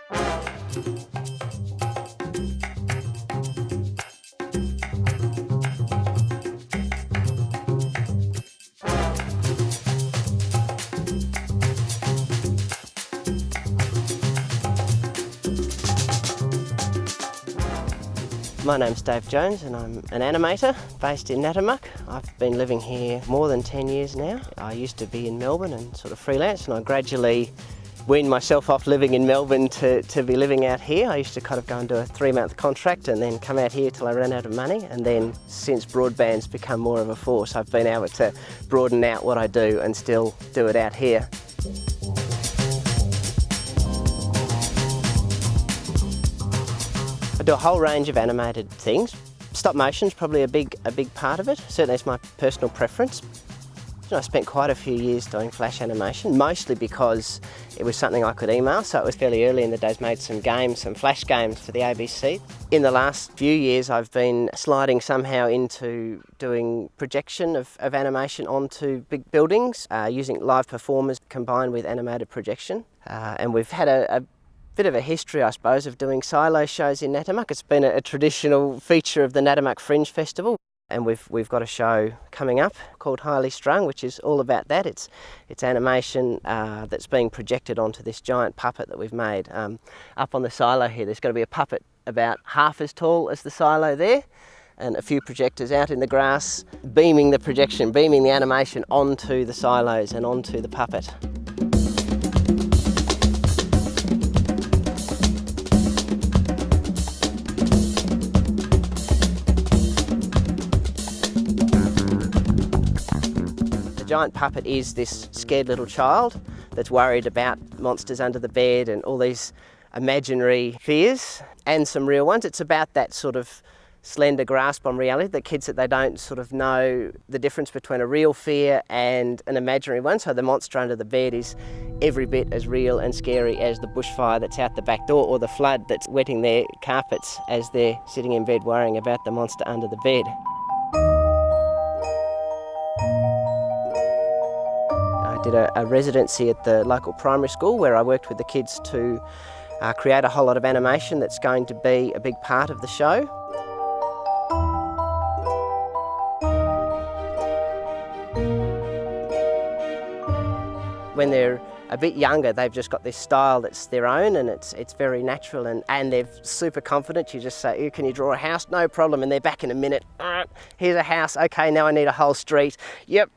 My name's Dave Jones and I'm an animator based in Natimuk. I've been living here more than 10 years now. I used to be in Melbourne and sort of freelance, and I gradually weaned myself off living in Melbourne to be living out here. I used to kind of go and do a 3-month contract and then come out here till I ran out of money, and then since broadband's become more of a force, I've been able to broaden out what I do and still do it out here. I do a whole range of animated things. Stop motion's probably a big part of it. Certainly it's my personal preference. I spent quite a few years doing flash animation, mostly because it was something I could email, so it was fairly early in the days. Made some games, some flash games for the ABC. In the last few years I've been sliding somehow into doing projection of animation onto big buildings, using live performers combined with animated projection. And we've had a bit of a history, I suppose, of doing silo shows in Natimuk. It's been a traditional feature of the Natimuk Fringe Festival, and we've got a show coming up called Highly Strung, which is all about that. It's animation that's being projected onto this giant puppet that we've made. Up on the silo here, there's going to be a puppet about half as tall as the silo there, and a few projectors out in the grass, beaming the animation onto the silos and onto the puppet. The giant puppet is this scared little child that's worried about monsters under the bed and all these imaginary fears and some real ones. It's about that sort of slender grasp on reality, the kids that they don't sort of know the difference between a real fear and an imaginary one. So the monster under the bed is every bit as real and scary as the bushfire that's out the back door or the flood that's wetting their carpets as they're sitting in bed worrying about the monster under the bed. I did a residency at the local primary school where I worked with the kids to create a whole lot of animation that's going to be a big part of the show. When they're a bit younger, they've just got this style that's their own, and it's very natural, and they're super confident. You just say, can you draw a house? No problem, and they're back in a minute. Here's a house, okay, now I need a whole street. Yep,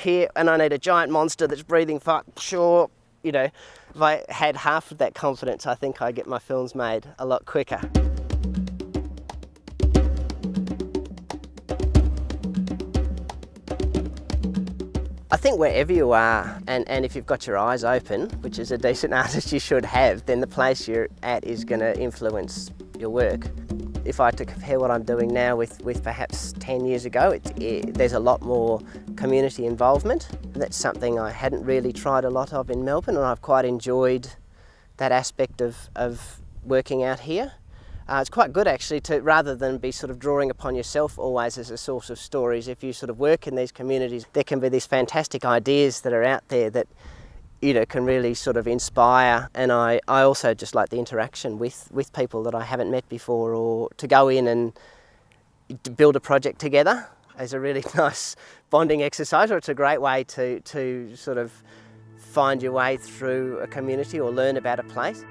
here, and I need a giant monster that's breathing fire. Sure, if I had half of that confidence, I think I'd get my films made a lot quicker. I think wherever you are, and if you've got your eyes open, which is a decent artist you should have, then the place you're at is going to influence your work. If I had to compare what I'm doing now with perhaps 10 years ago, there's a lot more community involvement. That's something I hadn't really tried a lot of in Melbourne, and I've quite enjoyed that aspect of working out here. It's quite good actually to, rather than be sort of drawing upon yourself always as a source of stories, if you sort of work in these communities, there can be these fantastic ideas that are out there that can really sort of inspire. And I also just like the interaction with people that I haven't met before, or to go in and to build a project together is a really nice bonding exercise, or it's a great way to sort of find your way through a community or learn about a place.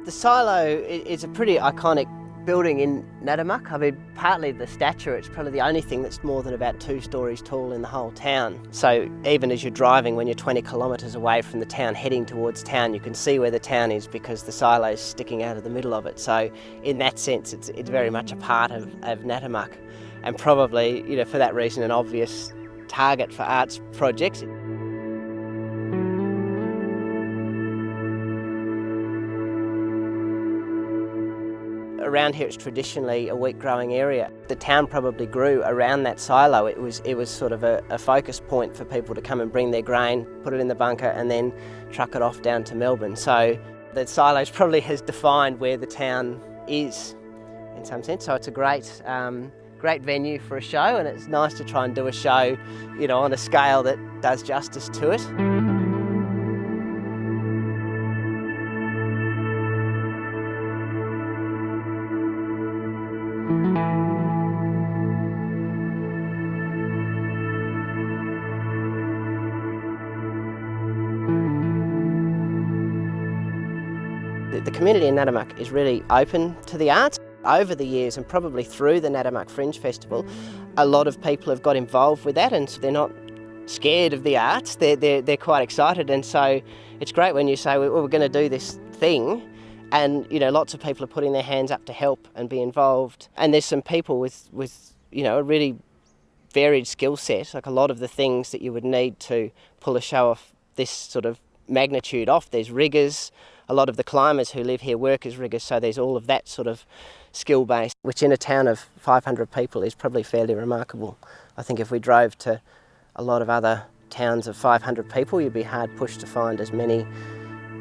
The silo is a pretty iconic building in Natimuk. I mean, partly the stature, it's probably the only thing that's more than about 2 stories tall in the whole town. So even as you're driving, when you're 20 kilometres away from the town, heading towards town, you can see where the town is because the silo's sticking out of the middle of it. So in that sense, it's very much a part of Natimuk, and probably, for that reason, an obvious target for arts projects. Around here it's traditionally a wheat growing area. The town probably grew around that silo. It was sort of a focus point for people to come and bring their grain, put it in the bunker and then truck it off down to Melbourne. So the silos probably has defined where the town is in some sense. So it's a great great venue for a show, and it's nice to try and do a show, you know, on a scale that does justice to it. The community in Natimuk is really open to the arts. Over the years, and probably through the Natimuk Fringe Festival, a lot of people have got involved with that, and they're not scared of the arts, they're quite excited. And so it's great when you say, well, we're going to do this thing, and you know, lots of people are putting their hands up to help and be involved. And there's some people with you know, a really varied skill set, like a lot of the things that you would need to pull a show of this sort of magnitude off. There's riggers. A lot of the climbers who live here work as riggers, so there's all of that sort of skill base, which in a town of 500 people is probably fairly remarkable. I think if we drove to a lot of other towns of 500 people, you'd be hard pushed to find as many,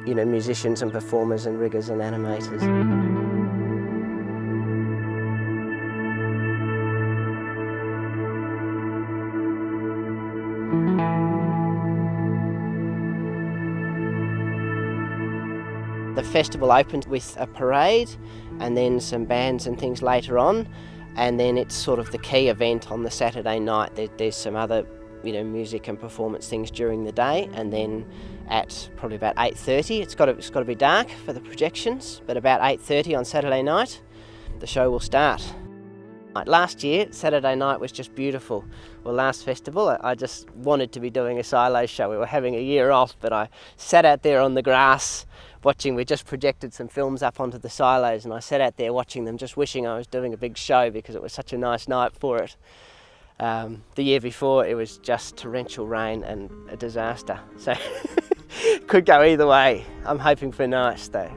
you know, musicians and performers and riggers and animators. The festival opens with a parade and then some bands and things later on, and then it's sort of the key event on the Saturday night. There's some other, you know, music and performance things during the day, and then at probably about 8:30, it's got to be dark for the projections, but about 8:30 on Saturday night the show will start. Last year, Saturday night was just beautiful. Well, last festival, I just wanted to be doing a silo show. We were having a year off, but I sat out there on the grass watching. We just projected some films up onto the silos, and I sat out there watching them, just wishing I was doing a big show because it was such a nice night for it. The year before, it was just torrential rain and a disaster. So could go either way. I'm hoping for nice though.